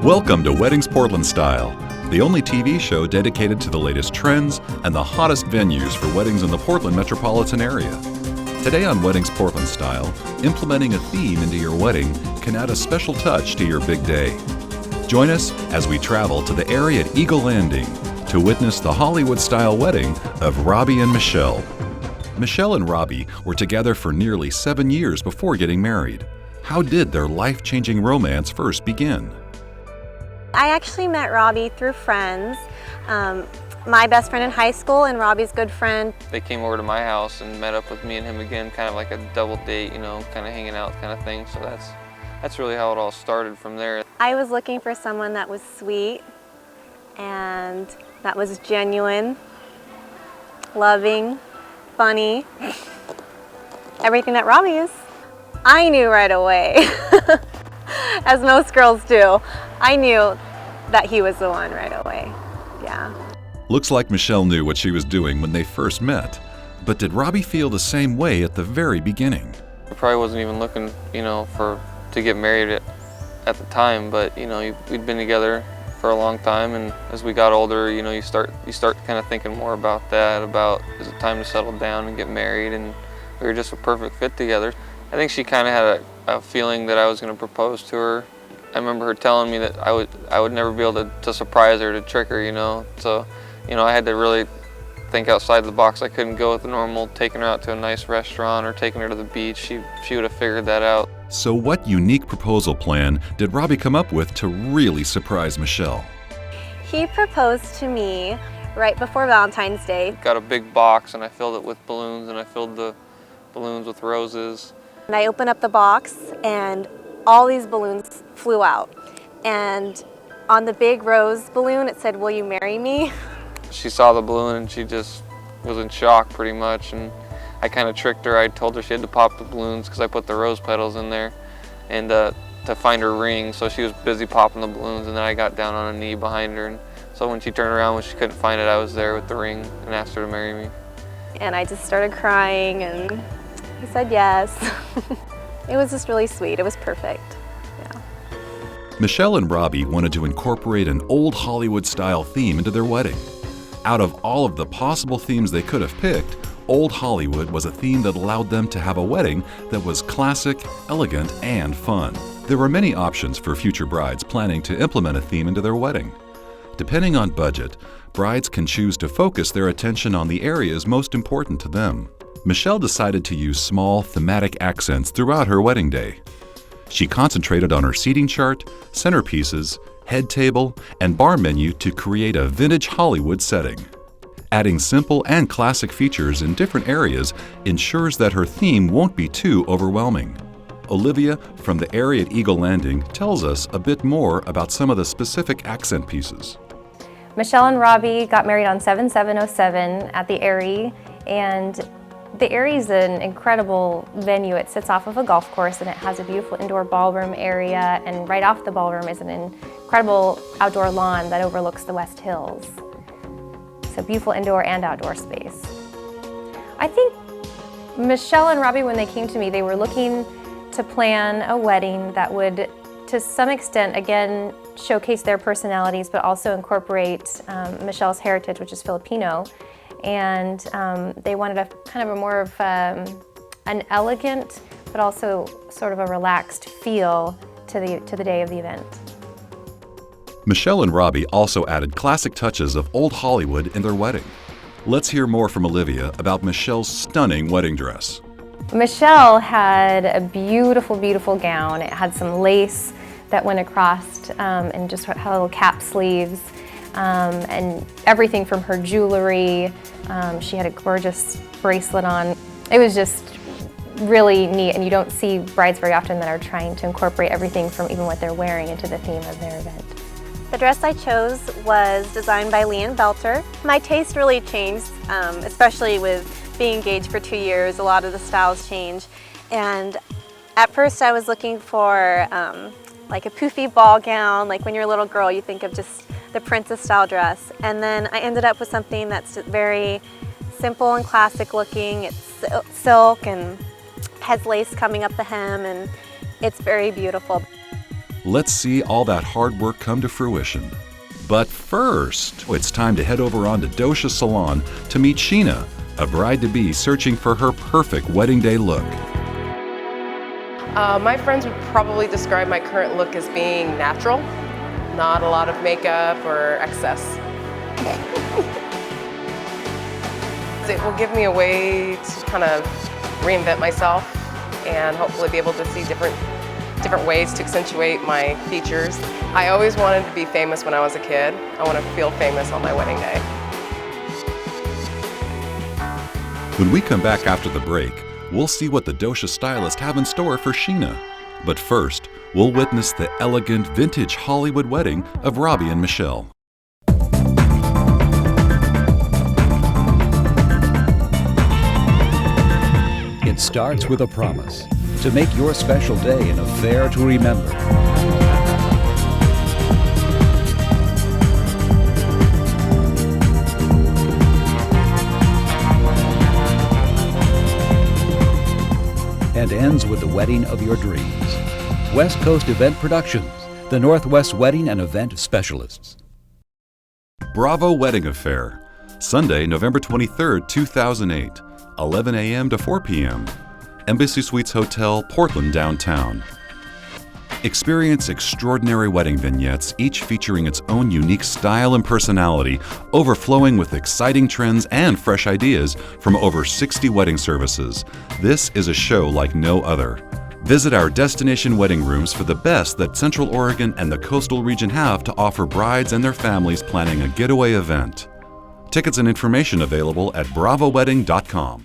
Welcome to Weddings Portland Style, the only TV show dedicated to the latest trends and the hottest venues for weddings in the Portland metropolitan area. Today on Weddings Portland Style, implementing a theme into your wedding can add a special touch to your big day. Join us as we travel to the area at Eagle Landing to witness the Hollywood-style wedding of Robbie and Michelle. Michelle and Robbie were together for nearly 7 years before getting married. How did their life-changing romance first begin? I actually met Robbie through friends. My best friend in high school and Robbie's good friend. They came over to my house and met up with me and him again, kind of like a double date, you know, kind of hanging out kind of thing. So that's really how it all started from there. I was looking for someone that was sweet and that was genuine, loving, funny, everything that Robbie is. I knew right away, as most girls do. I knew that he was the one right away, yeah. Looks like Michelle knew what she was doing when they first met. But did Robbie feel the same way at the very beginning? I probably wasn't even looking, you know, to get married at the time, but, you know, we'd been together for a long time, and as we got older, you know, you start kind of thinking more about that, about is it time to settle down and get married, and we were just a perfect fit together. I think she kind of had a feeling that I was going to propose to her. I remember her telling me that I would never be able to surprise her, to trick her, you know. So, you know, I had to really think outside the box. I couldn't go with the normal taking her out to a nice restaurant or taking her to the beach. She would have figured that out. So what unique proposal plan did Robbie come up with to really surprise Michelle? He proposed to me right before Valentine's Day. Got a big box and I filled it with balloons, and I filled the balloons with roses. And I opened up the box and all these balloons flew out. And on the big rose balloon, it said, "Will you marry me?" She saw the balloon and she just was in shock pretty much. And I kind of tricked her. I told her she had to pop the balloons because I put the rose petals in there and to find her ring. So she was busy popping the balloons, and then I got down on a knee behind her. And so when she turned around, when she couldn't find it, I was there with the ring and asked her to marry me. And I just started crying and he said yes. It was just really sweet. It was perfect. Yeah. Michelle and Robbie wanted to incorporate an old Hollywood-style theme into their wedding. Out of all of the possible themes they could have picked, Old Hollywood was a theme that allowed them to have a wedding that was classic, elegant, and fun. There were many options for future brides planning to implement a theme into their wedding. Depending on budget, brides can choose to focus their attention on the areas most important to them. Michelle decided to use small, thematic accents throughout her wedding day. She concentrated on her seating chart, centerpieces, head table, and bar menu to create a vintage Hollywood setting. Adding simple and classic features in different areas ensures that her theme won't be too overwhelming. Olivia from the area at Eagle Landing tells us a bit more about some of the specific accent pieces. Michelle and Robbie got married on 7707 at the Airy, and the Airy is an incredible venue. It sits off of a golf course and it has a beautiful indoor ballroom area, and right off the ballroom is an incredible outdoor lawn that overlooks the West Hills. So beautiful indoor and outdoor space. I think Michelle and Robbie, when they came to me, they were looking to plan a wedding that would, to some extent, again, showcase their personalities, but also incorporate Michelle's heritage, which is Filipino. And they wanted a kind of a more of an elegant, but also sort of a relaxed feel to the day of the event. Michelle and Robbie also added classic touches of old Hollywood in their wedding. Let's hear more from Olivia about Michelle's stunning wedding dress. Michelle had a beautiful, beautiful gown. It had some lace that went across and just had little cap sleeves. And everything from her jewelry. She had a gorgeous bracelet on. It was just really neat, and you don't see brides very often that are trying to incorporate everything from even what they're wearing into the theme of their event. The dress I chose was designed by Leanne Belter. My taste really changed, especially with being engaged for 2 years. A lot of the styles change. And at first I was looking for like a poofy ball gown. Like when you're a little girl, you think of just the princess style dress. And then I ended up with something that's very simple and classic looking. It's silk and has lace coming up the hem, and it's very beautiful. Let's see all that hard work come to fruition. But first, it's time to head over onto Dosha Salon to meet Sheena, a bride-to-be searching for her perfect wedding day look. My friends would probably describe my current look as being natural, not a lot of makeup or excess. It will give me a way to kind of reinvent myself and hopefully be able to see different ways to accentuate my features. I always wanted to be famous when I was a kid. I want to feel famous on my wedding day. When we come back after the break, we'll see what the Dosha stylists have in store for Sheena. But first, we'll witness the elegant vintage Hollywood wedding of Robbie and Michelle. It starts with a promise to make your special day an affair to remember. And ends with the wedding of your dreams. West Coast Event Productions, the Northwest Wedding and Event Specialists. Bravo Wedding Affair, Sunday, November 23rd, 2008, 11 a.m. to 4 p.m. Embassy Suites Hotel, Portland, downtown. Experience extraordinary wedding vignettes, each featuring its own unique style and personality, overflowing with exciting trends and fresh ideas from over 60 wedding services. This is a show like no other. Visit our destination wedding rooms for the best that Central Oregon and the coastal region have to offer brides and their families planning a getaway event. Tickets and information available at bravowedding.com.